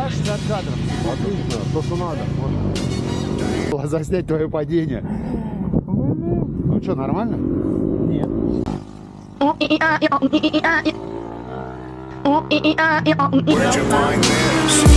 60 кадров. Отлично, то, что надо. Вот. Заснять твое падение. Ну что, нормально? Нет. Where'd you find this?